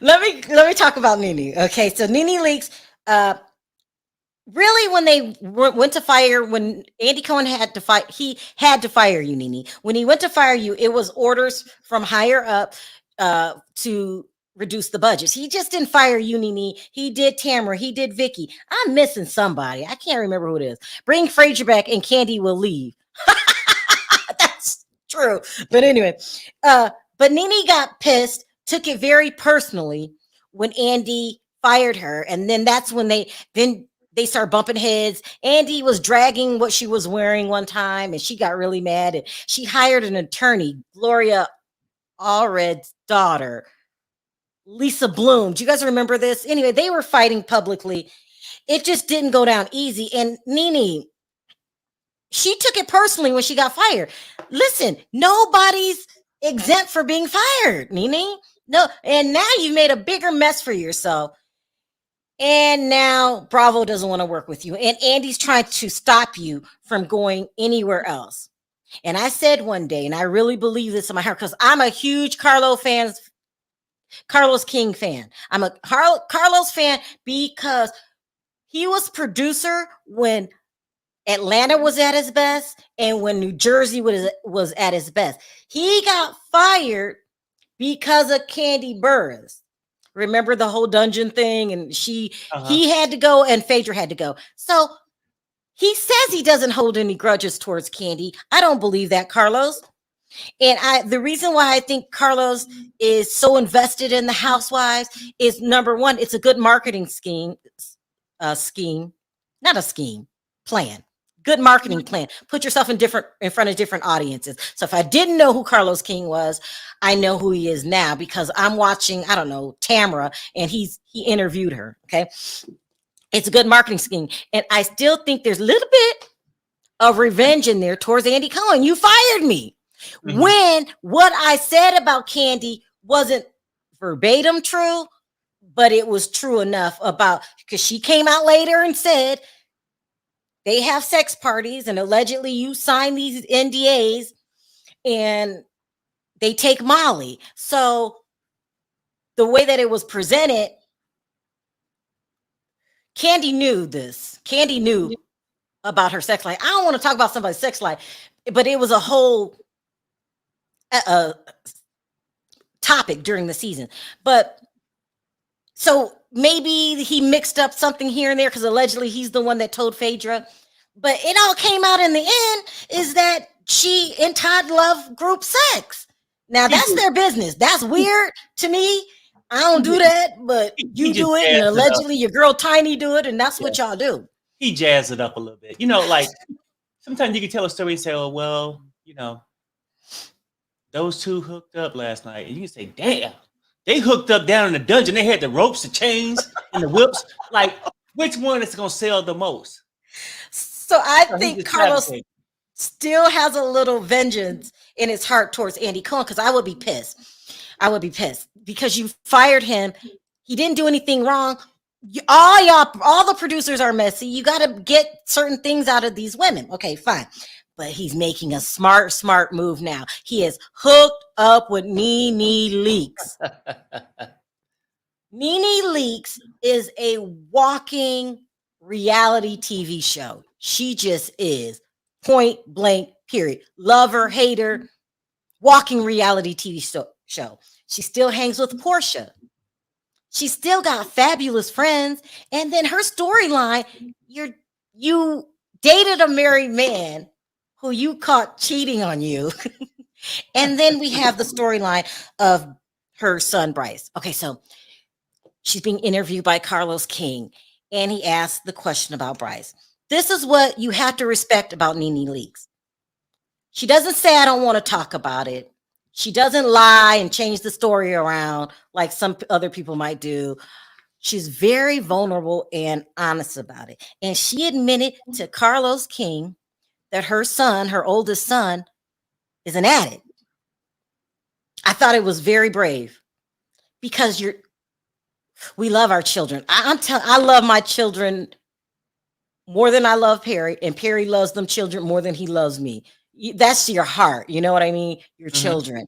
Let me talk about Nene. Okay, so Nene Leakes, really, when they went to fire, when Andy Cohen had to fight, he had to fire you, Nene. When he went to fire you, it was orders from higher up to reduce the budgets. He just didn't fire you, Nene. He did Tamara. He did Vicky. I'm missing somebody. I can't remember who it is. Bring Frazier back, and Kandi will leave. That's true. But anyway, but Nene got pissed, took it very personally when Andy fired her, and then that's when they start bumping heads. Andy was dragging what she was wearing one time, and she got really mad, and she hired an attorney, Gloria Allred's daughter, Lisa Bloom. Do you guys remember this? Anyway, they were fighting publicly. It just didn't go down easy, and Nene, she took it personally when she got fired. Listen, nobody's exempt for being fired, Nene. No, and now you've made a bigger mess for yourself. And now Bravo doesn't want to work with you. And Andy's trying to stop you from going anywhere else. And I said one day, and I really believe this in my heart, because I'm a huge Carlos King fan. I'm a Carlos fan because he was producer when Atlanta was at his best and when New Jersey was at his best. He got fired because of Kandi Burruss. Remember the whole dungeon thing? And he had to go and Phaedra had to go. So he says he doesn't hold any grudges towards Kandi. I don't believe that, Carlos. And the reason why I think Carlos is so invested in the Housewives is, number one, it's a good marketing plan. Good marketing plan. Put yourself in front of different audiences. So if I didn't know who Carlos King was, I know who he is now because I'm watching, I don't know, Tamara, and he interviewed her. Okay. It's a good marketing scheme. And I still think there's a little bit of revenge in there towards Andy Cohen. You fired me. Mm-hmm. When what I said about Kandi wasn't verbatim true, but it was true enough because she came out later and said they have sex parties and allegedly you sign these NDAs and they take Molly. So the way that it was presented, Kandi knew this. Kandi knew about her sex life. I don't want to talk about somebody's sex life, but it was a whole topic during the season. But so maybe he mixed up something here and there because allegedly he's the one that told Phaedra. But it all came out in the end is that she and Todd love group sex. Now that's their business. That's weird to me. I don't do that, but you do it, and allegedly your girl Tiny do it, and that's what y'all do. He jazzed it up a little bit. You know, like sometimes you can tell a story and say, oh, well, you know, those two hooked up last night. And you can say, damn, they hooked up down in the dungeon. They had the ropes, the chains, and the whips. Like, which one is going to sell the most? So I think Carlos still has a little vengeance in his heart towards Andy Cohen because I would be pissed. I would be pissed because you fired him. He didn't do anything wrong. All the producers are messy. You got to get certain things out of these women. Okay, fine. But he's making a smart move now. He is hooked up with Nene Leakes. Nene Leakes is a walking reality TV show. She just is. Point blank, period. Lover, hater, walking reality TV show. She still hangs with Portia. She still got fabulous friends. And then her storyline, you dated a married man who you caught cheating on you. And then we have the storyline of her son, Bryce. Okay, so she's being interviewed by Carlos King, and he asked the question about Bryce. This is what you have to respect about Nene Leakes. She doesn't say, I don't want to talk about it. She doesn't lie and change the story around like some other people might do. She's very vulnerable and honest about it. And she admitted to Carlos King that her son, her oldest son, is an addict. I thought it was very brave because we love our children. I love my children more than I love Perry, and Perry loves them children more than he loves me. That's your heart. You know what I mean? Your children.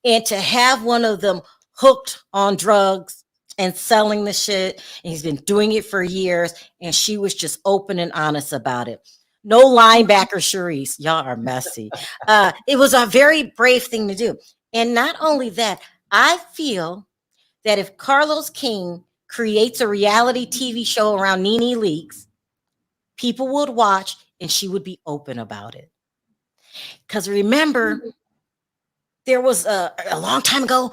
And to have one of them hooked on drugs and selling the shit, and he's been doing it for years, and she was just open and honest about it. No linebacker, Charisse. Y'all are messy. It was a very brave thing to do. And not only that, I feel that if Carlos King creates a reality TV show around Nene Leakes, people would watch and she would be open about it. Because remember, there was a long time ago,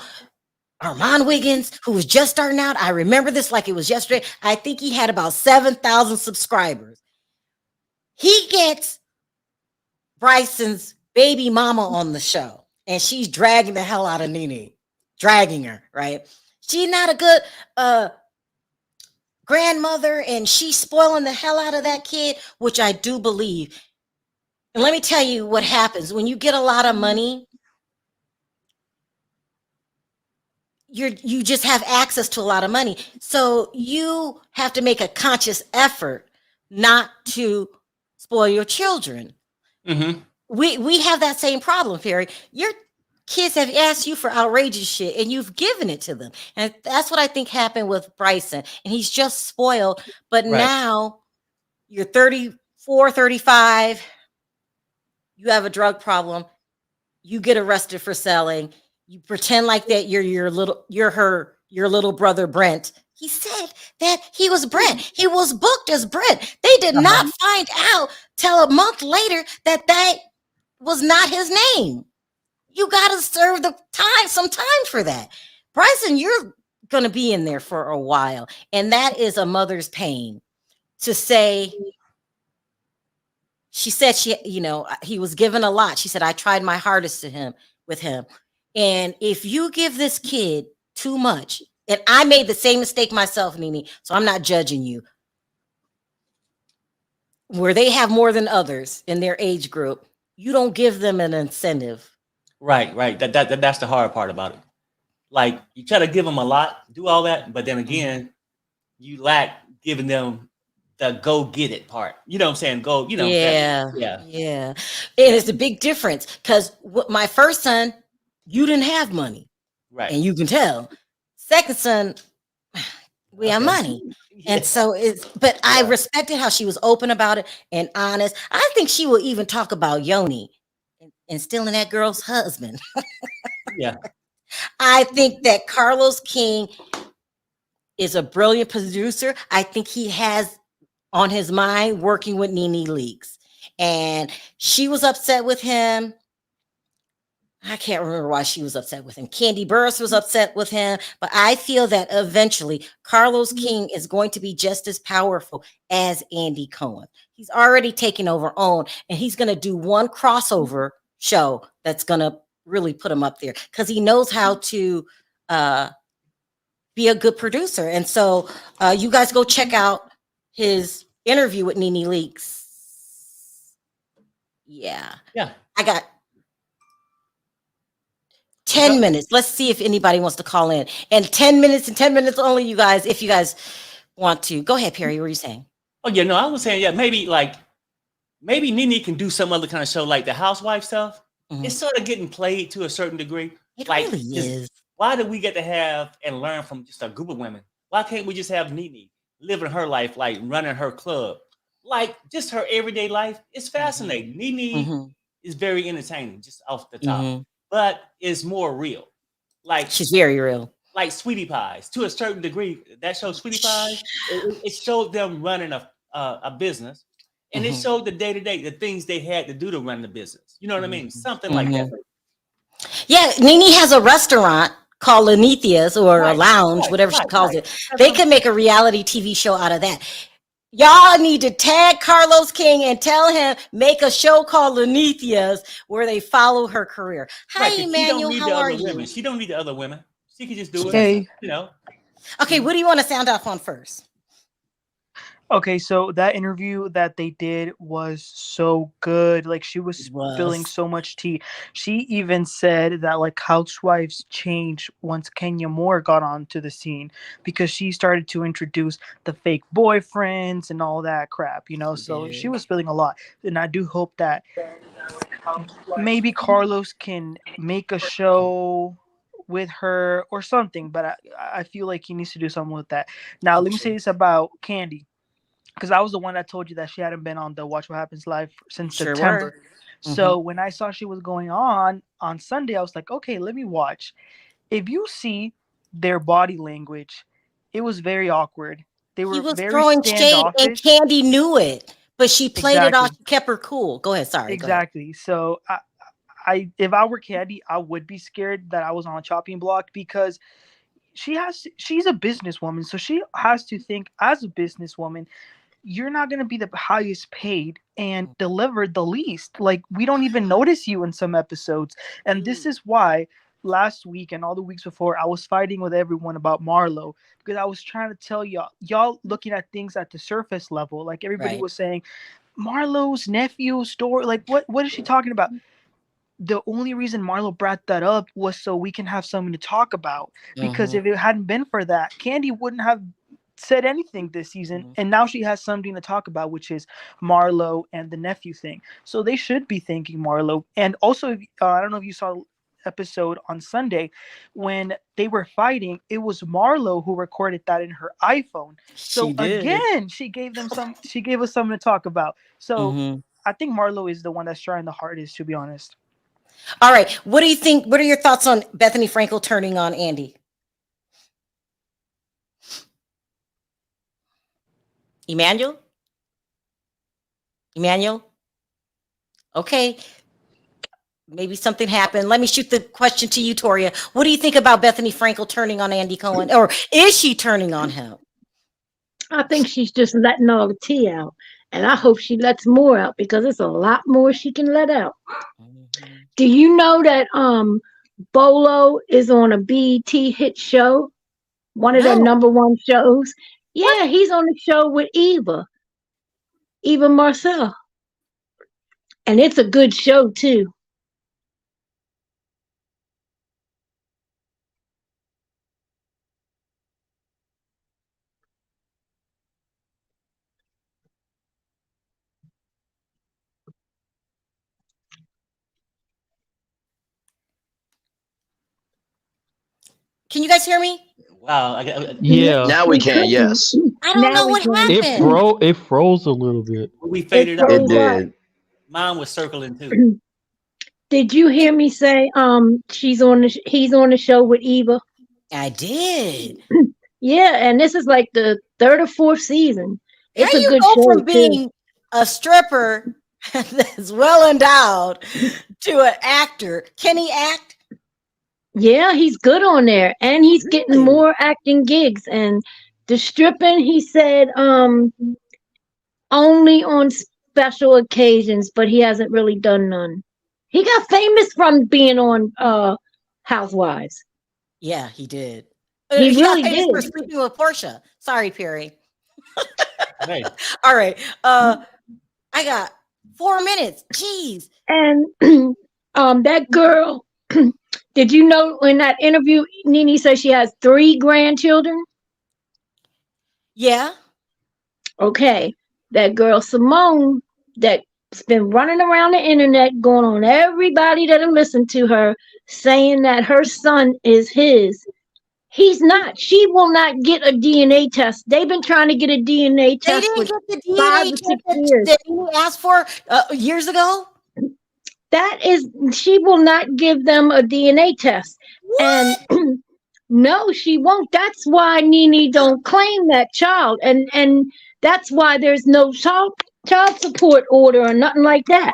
Armand Wiggins, who was just starting out. I remember this like it was yesterday. I think he had about 7,000 subscribers. He gets Bryson's baby mama on the show, and she's dragging the hell out of Nene, dragging her, right? She's not a good grandmother, and she's spoiling the hell out of that kid, which I do believe. And let me tell you what happens when you get a lot of money. You just have access to a lot of money. So you have to make a conscious effort not to spoil your children. Mm-hmm. We have that same problem, Perry. Your kids have asked you for outrageous shit and you've given it to them. And that's what I think happened with Bryson. And he's just spoiled. But now you're 34, 35. You have a drug problem. You get arrested for selling. You pretend like that you're your little brother Brent. He said that he was Brent. He was booked as Brent. They did not find out till a month later that was not his name. You got to serve some time for that. Bryson, you're going to be in there for a while. And that is a mother's pain to say. She said he was given a lot. She said, I tried my hardest with him. And if you give this kid too much, and I made the same mistake myself, Nene, so I'm not judging you, where they have more than others in their age group, you don't give them an incentive. Right. That's the hard part about it. Like you try to give them a lot, do all that, but then again, you lack giving them the go get it part. You know what I'm saying? Go, Yeah, yeah, yeah. And yeah, it's a big difference because my first son, you didn't have money, right. and you can tell. Second son, we have Okay. money. And Yeah, so but I yeah, respected how she was open about it and honest. I think she will even talk about Yoni and stealing that girl's husband. yeah. I think that Carlos King is a brilliant producer. I think he has on his mind working with Nene Leakes. And she was upset with him. I can't remember why she was upset with him. Kandi Burruss was upset with him, but I feel that eventually Carlos King is going to be just as powerful as Andy Cohen. He's already taken over OWN, and he's going to do one crossover show that's going to really put him up there because he knows how to uh, be a good producer. And so you guys go check out his interview with Nene Leakes. Yeah, Yeah. I got 10 minutes. Let's see if anybody wants to call in. And 10 minutes and 10 minutes only, you guys, if you guys want to. Go ahead, Perry. What are you saying? Oh yeah, no, I was saying, yeah, maybe Nene can do some other kind of show like the housewife stuff. It's sort of getting played to a certain degree. It Like, really just is. why do we get to have and learn from just a group of women? Why can't we just have Nene living her life, like running her club, like just her everyday life? It's fascinating. Nene is very entertaining, just off the top, but it's more real. Like She's very real. like Sweetie Pies to a certain degree. That show, Sweetie Pies, it showed them running a business, and it showed the day to day, the things they had to do to run the business. You know what I mean? Something like that. Yeah, Nene has a restaurant called Lenithia's or a lounge, whatever she calls it. They could make a reality TV show out of that. Y'all need to tag Carlos King and tell him make a show called Lenithia's where they follow her career. Hi, Right, 'cause she don't Emmanuel. need How the are other you? women. She don't need the other women. She can just do it. Hey. You know. Okay, what do you want to sound off on first? Okay, so that interview that they did was so good. Like she was spilling so much tea. She even said that like housewives changed once Kenya Moore got onto the scene because she started to introduce the fake boyfriends and all that crap, you know. So she was spilling a lot. And I do hope that maybe Carlos can make a show with her or something, but I feel like he needs to do something with that. Now, let me say this about Kandi, because I was the one that told you that she hadn't been on the Watch What Happens Live since September. So when I saw she was going on Sunday, I was like, okay, let me watch. If you see their body language, it was very awkward. They were He was very throwing shade, and standoffish. Kandi knew it, but she played it off. Exactly. She kept her cool. Go ahead. Sorry. Exactly. So if I were Kandi, I would be scared that I was on a chopping block because she's a businesswoman, so she has to think as a businesswoman. You're not going to be the highest paid and deliver the least. Like, we don't even notice you in some episodes. And this is why last week and all the weeks before, I was fighting with everyone about Marlo because I was trying to tell y'all looking at things at the surface level. Like, everybody was saying, Marlo's nephew's story. Like, what is she talking about? The only reason Marlo brought that up was so we can have something to talk about. Because if it hadn't been for that, Kandi wouldn't have said anything this season, and now she has something to talk about, which is Marlo and the nephew thing. So they should be thanking Marlo. And also, I don't know if you saw episode on Sunday when they were fighting, it was Marlo who recorded that in her iPhone. So again, she gave us something to talk about. So I think Marlo is the one that's trying the hardest, to be honest. All right. What do you think? What are your thoughts on Bethenny Frankel turning on Andy? Emmanuel? Okay. Maybe something happened. Let me shoot the question to you, Toria. What do you think about Bethenny Frankel turning on Andy Cohen? Or is she turning on him? I think she's just letting all the tea out. And I hope she lets more out because there's a lot more she can let out. Do you know that Bolo is on a BET hit show? One of their number one shows. Yeah, he's on the show with Eva Marcel. And it's a good show too. Can you guys hear me? Wow. Yeah. Now we can, yes. I don't know what happened. It froze a little bit. We faded out. It did. Mine was circling too. Did you hear me say he's on the show with Eva? I did. Yeah, and this is like the 3rd or 4th season. It's How a you good go show from being a stripper that's well endowed to an actor? Can he act? Yeah, he's good on there, and he's getting Really? more acting gigs. And the stripping, he said, only on special occasions, but he hasn't really done none. He got famous from being on Housewives. Yeah, he did. He got really famous did. for sleeping with Portia. Sorry, Perry. Hey. All right. I got 4 minutes. Jeez. And that girl, did you know in that interview, Nene said she has 3 grandchildren? Yeah. Okay. That girl Simone that's been running around the internet going on everybody that'll listen to her saying that her son is his. He's not. She will not get a DNA test. They've been trying to get a DNA They test didn't for get the 5 DNA or 6 test years. that you asked for years ago. That is, she will not give them a DNA test. What? And no, she won't. That's why Nene don't claim that child. And that's why there's no child support order or nothing like that.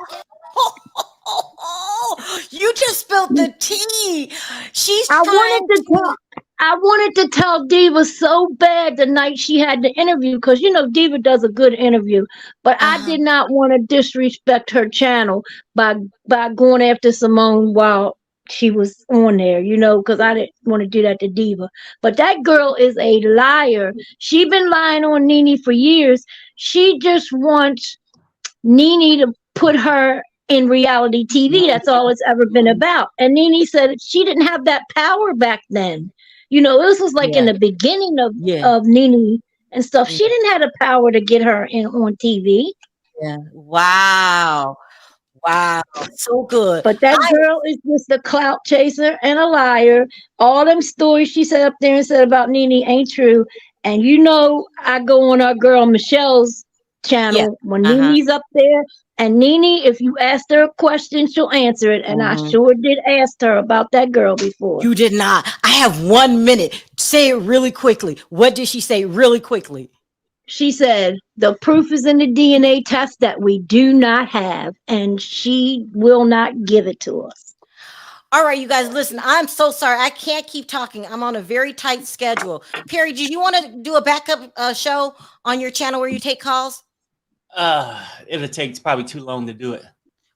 You just spilled the tea. She's I trying wanted to tell Diva so bad the night she had the interview, because you know Diva does a good interview, but I did not want to disrespect her channel by going after Simone while she was on there, you know, because I didn't want to do that to Diva. But that girl is a liar. She been lying on Nene for years. She just wants Nene to put her in reality TV. That's all it's ever been about. And Nene said she didn't have that power back then. You know, this was like in the beginning of Nene and stuff. She didn't have the power to get her on TV. Yeah. Wow. So good. But that girl is just a clout chaser and a liar. All them stories she said up there and said about Nene ain't true. And you know, I go on our girl Michelle's channel when Nene's up there. And Nene, if you ask her a question, she'll answer it. And I sure did ask her about that girl before. You did not. I have 1 minute. Say it really quickly. What did she say really quickly? She said, the proof is in the DNA test that we do not have, and she will not give it to us. All right, you guys, listen, I'm so sorry. I can't keep talking. I'm on a very tight schedule. Perry, do you want to do a backup show on your channel where you take calls? It'll take probably too long to do it.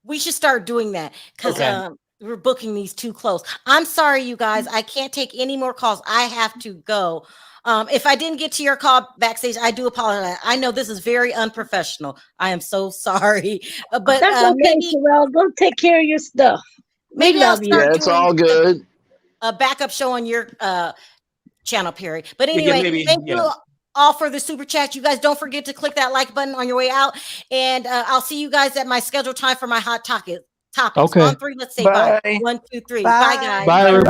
We should start doing that because we're booking these too close. I'm sorry, you guys. I can't take any more calls. I have to go. If I didn't get to your call backstage, I do apologize. I know this is very unprofessional. I am so sorry. But that's okay, maybe, Sharrell. Go take care of your stuff. Maybe I'll start it's all good. A backup show on your channel, Perry. But anyway, thank you all for the super chat. You guys don't forget to click that like button on your way out. And I'll see you guys at my scheduled time for my hot topics. Okay. On 3, let's say bye. 1, 2, 3. Bye guys. Bye everybody.